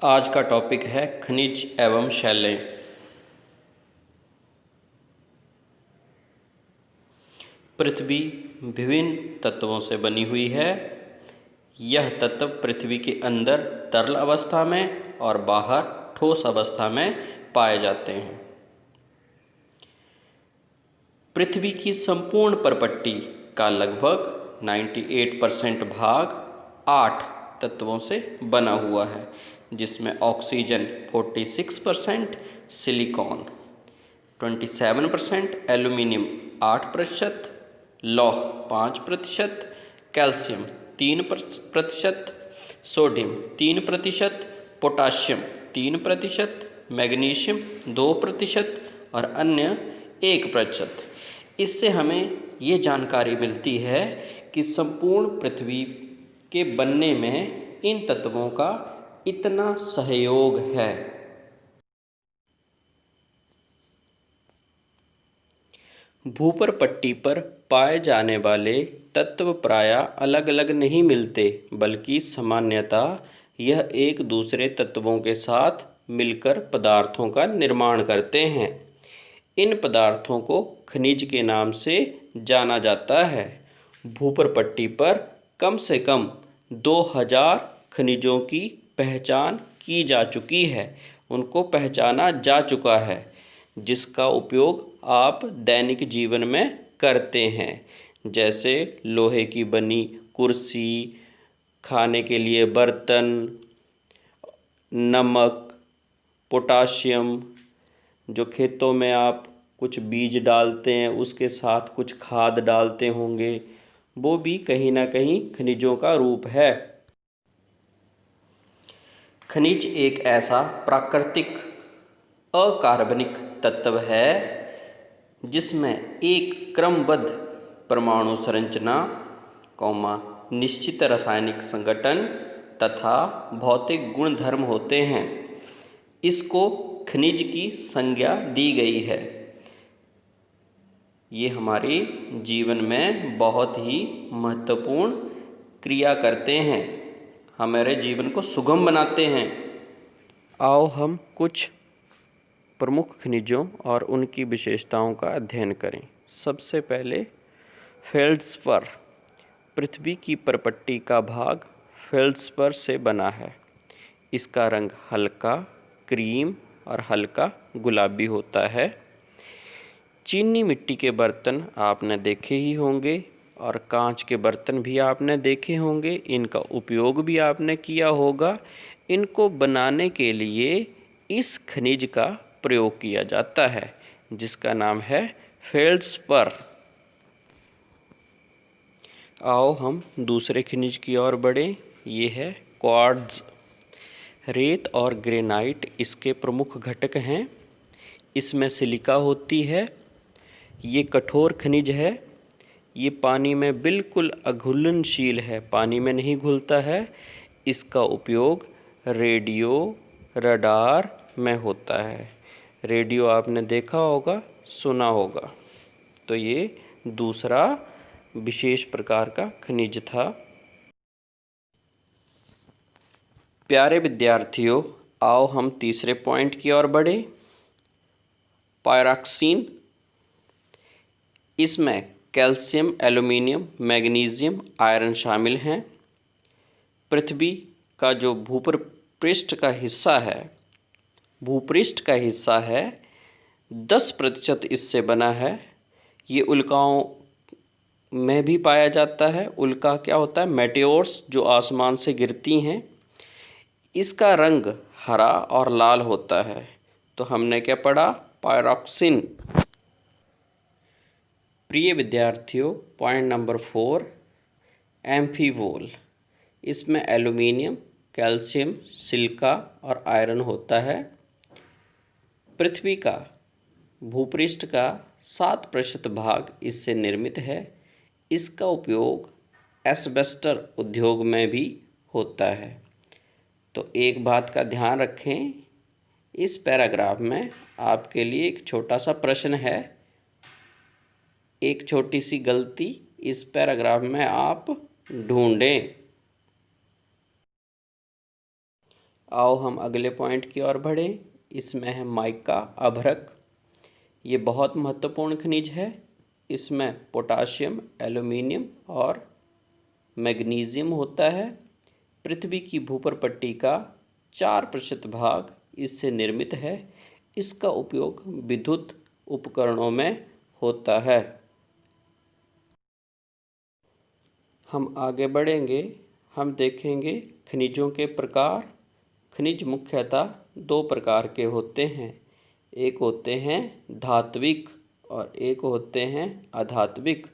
आज का टॉपिक है खनिज एवं शैलें। पृथ्वी विभिन्न तत्वों से बनी हुई है। यह तत्व पृथ्वी के अंदर तरल अवस्था में और बाहर ठोस अवस्था में पाए जाते हैं। पृथ्वी की संपूर्ण परपट्टी का लगभग 98% भाग 8 तत्वों से बना हुआ है, जिसमें ऑक्सीजन 46%, सिलिकॉन 27%, एल्यूमीनियम 8%, लौह 5%, कैल्शियम 3%, सोडियम 3%, पोटाशियम 3%, मैग्नीशियम 2% और अन्य 1%। इससे हमें ये जानकारी मिलती है कि संपूर्ण पृथ्वी के बनने में इन तत्वों का इतना सहयोग है। भूपर पट्टी पर पाए जाने वाले तत्व प्रायः अलग अलग नहीं मिलते, बल्कि सामान्यतः यह एक दूसरे तत्वों के साथ मिलकर पदार्थों का निर्माण करते हैं। इन पदार्थों को खनिज के नाम से जाना जाता है। भूपर पट्टी पर कम से कम 2000 खनिजों की पहचान की जा चुकी है, उनको पहचाना जा चुका है, जिसका उपयोग आप दैनिक जीवन में करते हैं, जैसे लोहे की बनी कुर्सी, खाने के लिए बर्तन, नमक, पोटाशियम, जो खेतों में आप कुछ बीज डालते हैं उसके साथ कुछ खाद डालते होंगे, वो भी कहीं ना कहीं खनिजों का रूप है। खनिज एक ऐसा प्राकृतिक अकार्बनिक तत्व है जिसमें एक क्रमबद्ध परमाणु संरचना, निश्चित रासायनिक संगठन तथा भौतिक गुणधर्म होते हैं। इसको खनिज की संज्ञा दी गई है। ये हमारे जीवन में बहुत ही महत्वपूर्ण क्रिया करते हैं, हमारे जीवन को सुगम बनाते हैं। आओ हम कुछ प्रमुख खनिजों और उनकी विशेषताओं का अध्ययन करें। सबसे पहले फेल्ड्स्पर। पृथ्वी की परपट्टी का भाग फेल्ड्स्पर से बना है। इसका रंग हल्का क्रीम और हल्का गुलाबी होता है। चीनी मिट्टी के बर्तन आपने देखे ही होंगे और कांच के बर्तन भी आपने देखे होंगे, इनका उपयोग भी आपने किया होगा। इनको बनाने के लिए इस खनिज का प्रयोग किया जाता है, जिसका नाम है फेल्ड्स्पर। आओ हम दूसरे खनिज की ओर बढ़ें। ये है क्वार्ट्ज। रेत और ग्रेनाइट इसके प्रमुख घटक हैं। इसमें सिलिका होती है। ये कठोर खनिज है। ये पानी में बिल्कुल अघुलनशील है, पानी में नहीं घुलता है। इसका उपयोग रेडियो रडार में होता है। रेडियो आपने देखा होगा, सुना होगा। तो ये दूसरा विशेष प्रकार का खनिज था। प्यारे विद्यार्थियों, आओ हम तीसरे पॉइंट की ओर बढ़े। पायरॉक्सीन। इसमें कैल्शियम, एल्यूमीनियम, मैग्नीशियम, आयरन शामिल हैं। पृथ्वी का जो भूपृष्ठ का हिस्सा है 10% इससे बना है। ये उल्काओं में भी पाया जाता है। उल्का क्या होता है? मेटेओर्स जो आसमान से गिरती हैं। इसका रंग हरा और लाल होता है। तो हमने क्या पढ़ा? पायरॉक्सिन। प्रिय विद्यार्थियों, पॉइंट नंबर 4, एम्फीवोल। इसमें एल्यूमीनियम, कैल्शियम, सिलिका और आयरन होता है। पृथ्वी का भूपृष्ठ का 7% भाग इससे निर्मित है। इसका उपयोग एस्बेस्टर उद्योग में भी होता है। तो एक बात का ध्यान रखें, इस पैराग्राफ में आपके लिए एक छोटा सा प्रश्न है, एक छोटी सी गलती इस पैराग्राफ में आप ढूंढें। आओ हम अगले पॉइंट की ओर बढ़ें। इसमें है माइका, अभ्रक। ये बहुत महत्वपूर्ण खनिज है। इसमें पोटाशियम, एल्यूमिनियम और मैग्नीशियम होता है। पृथ्वी की भूपर पट्टी का 4% भाग इससे निर्मित है। इसका उपयोग विद्युत उपकरणों में होता है। हम आगे बढ़ेंगे। हम देखेंगे खनिजों के प्रकार। खनिज मुख्यतः 2 प्रकार के होते हैं। एक होते हैं धात्विक और एक होते हैं अधात्विक।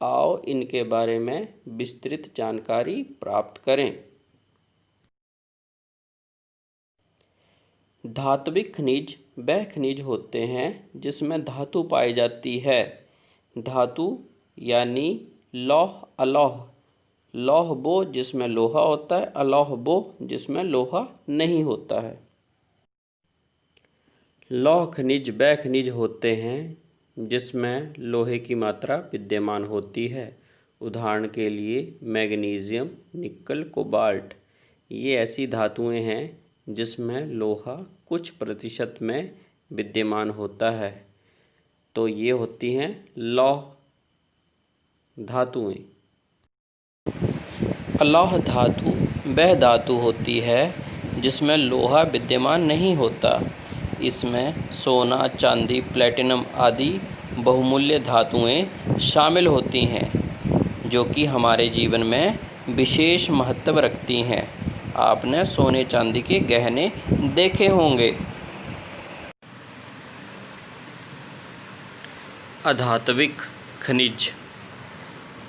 आओ इनके बारे में विस्तृत जानकारी प्राप्त करें। धात्विक खनिज वह खनिज होते हैं जिसमें धातु पाई जाती है। धातु यानी लौह, अलौह। लौह वो जिसमें लोहा होता है, अलौह वो जिसमें लोहा नहीं होता है। लौह खनिज वह खनिज होते हैं जिसमें लोहे की मात्रा विद्यमान होती है। उदाहरण के लिए मैग्नीशियम, निकल, कोबाल्ट। ये ऐसी धातुएं हैं जिसमें लोहा कुछ प्रतिशत में विद्यमान होता है। तो ये होती हैं लौह धातुएं। अलौह धातु वह धातु होती है जिसमें लोहा विद्यमान नहीं होता। इसमें सोना, चांदी, प्लेटिनम आदि बहुमूल्य धातुएं शामिल होती हैं जो कि हमारे जीवन में विशेष महत्व रखती हैं। आपने सोने चांदी के गहने देखे होंगे। अधात्विक खनिज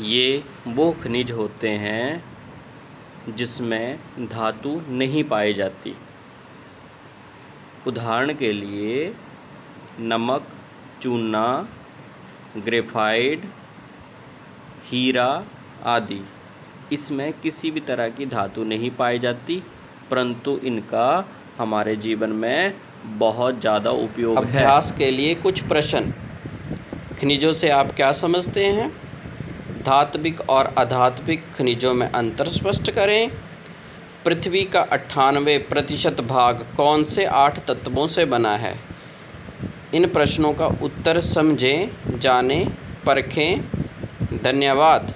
ये वो खनिज होते हैं जिसमें धातु नहीं पाई जाती। उदाहरण के लिए नमक, चूना, ग्रेफाइट, हीरा आदि। इसमें किसी भी तरह की धातु नहीं पाई जाती, परंतु इनका हमारे जीवन में बहुत ज़्यादा उपयोग है। अभ्यास के लिए कुछ प्रश्न। खनिजों से आप क्या समझते हैं? धात्विक और अधात्विक खनिजों में अंतर स्पष्ट करें। पृथ्वी का 98% भाग कौन से 8 तत्वों से बना है? इन प्रश्नों का उत्तर समझें, जानें, परखें। धन्यवाद।